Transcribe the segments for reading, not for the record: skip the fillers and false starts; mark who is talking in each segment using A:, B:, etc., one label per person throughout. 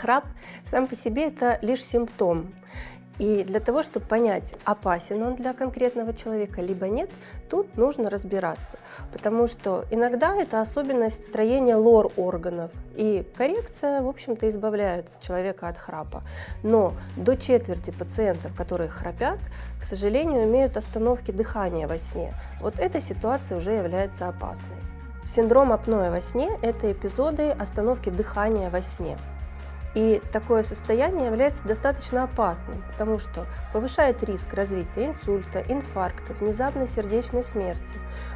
A: Храп сам по себе – это лишь симптом. И для того, чтобы понять, опасен он для конкретного человека, либо нет, тут нужно разбираться. Потому что иногда это особенность строения лор-органов. И коррекция, в общем-то, избавляет человека от храпа. Но до четверти пациентов, которые храпят, к сожалению, имеют остановки дыхания во сне. Вот эта ситуация уже является опасной. Синдром апноэ во сне – это эпизоды остановки дыхания во сне. И такое состояние является достаточно опасным, потому что повышает риск развития инсульта, инфаркта, внезапной сердечной смерти,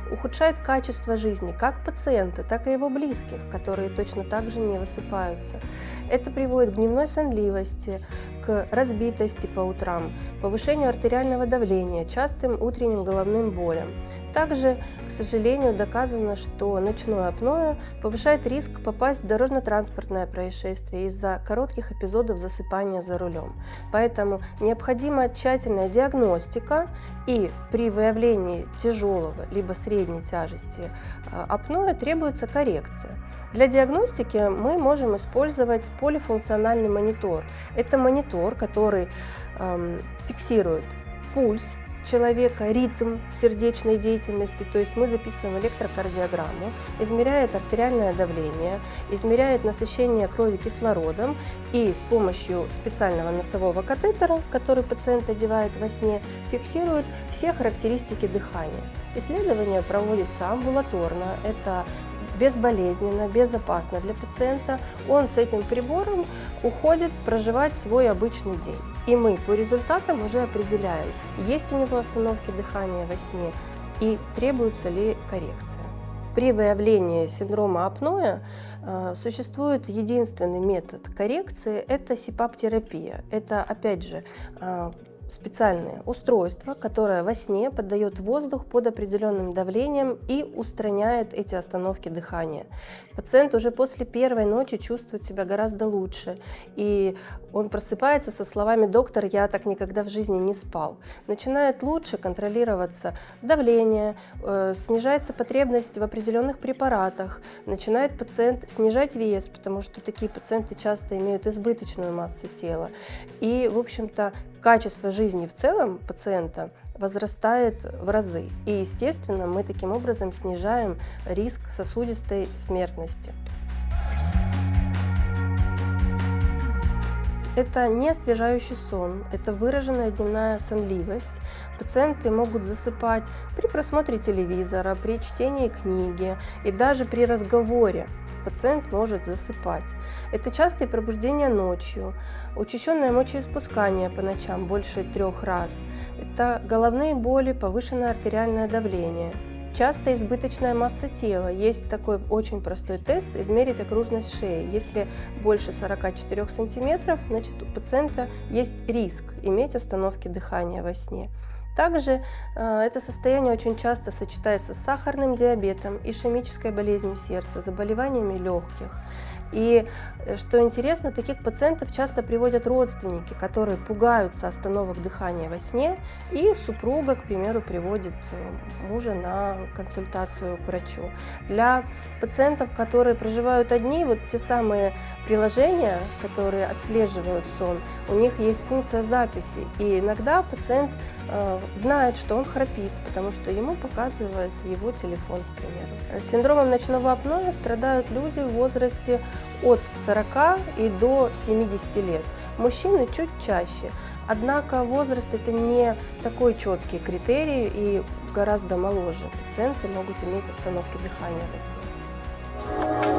A: ухудшает качество жизни как пациента, так и его близких, которые точно так же не высыпаются. Это приводит к дневной сонливости, к разбитости по утрам, повышению артериального давления, частым утренним головным болям. Также, к сожалению, доказано, что ночное апноэ повышает риск попасть в дорожно-транспортное происшествие из-за коротких эпизодов засыпания за рулем. Поэтому необходима тщательная диагностика, и при выявлении тяжелого либо средней тяжести апноэ требуется коррекция. Для диагностики мы можем использовать полифункциональный монитор. Это монитор, который фиксирует пульс человека, ритм сердечной деятельности, то есть мы записываем электрокардиограмму, измеряет артериальное давление, измеряет насыщение крови кислородом и с помощью специального носового катетера, который пациент одевает во сне, фиксирует все характеристики дыхания. Исследование проводится амбулаторно, это безболезненно, безопасно для пациента. Он с этим прибором уходит проживать свой обычный день. И мы по результатам уже определяем, есть у него остановки дыхания во сне и требуется ли коррекция. При выявлении синдрома апноэ существует единственный метод коррекции – это СИПАП-терапия. Это, опять же, специальное устройство, которое во сне поддает воздух под определенным давлением и устраняет эти остановки дыхания. Пациент уже после первой ночи чувствует себя гораздо лучше, и он просыпается со словами: «Доктор, я так никогда в жизни не спал». Начинает лучше контролироваться давление, снижается потребность в определенных препаратах, начинает пациент снижать вес, потому что такие пациенты часто имеют избыточную массу тела. И, в общем-то, качество жизни в целом пациента возрастает в разы. И, естественно, мы таким образом снижаем риск сосудистой смертности. Это не освежающий сон, это выраженная дневная сонливость. Пациенты могут засыпать при просмотре телевизора, при чтении книги и даже при разговоре. Пациент может засыпать. Это частые пробуждения ночью, учащенное мочеиспускание по ночам больше 3 раз. Это головные боли, повышенное артериальное давление. Часто избыточная масса тела. Есть такой очень простой тест – измерить окружность шеи. Если больше 44 сантиметров, значит, у пациента есть риск иметь остановки дыхания во сне. Также это состояние очень часто сочетается с сахарным диабетом, ишемической болезнью сердца, заболеваниями легких. И, что интересно, таких пациентов часто приводят родственники, которые пугаются остановок дыхания во сне, и супруга, к примеру, приводит мужа на консультацию к врачу. Для пациентов, которые проживают одни, вот те самые приложения, которые отслеживают сон, у них есть функция записи, и иногда пациент знает, что он храпит, потому что ему показывает его телефон, к примеру. Синдромом ночного апноэ страдают люди в возрасте от 40 и до 70 лет. Мужчины чуть чаще, однако возраст – это не такой четкий критерий, и гораздо моложе пациенты могут иметь остановки дыхания во сне.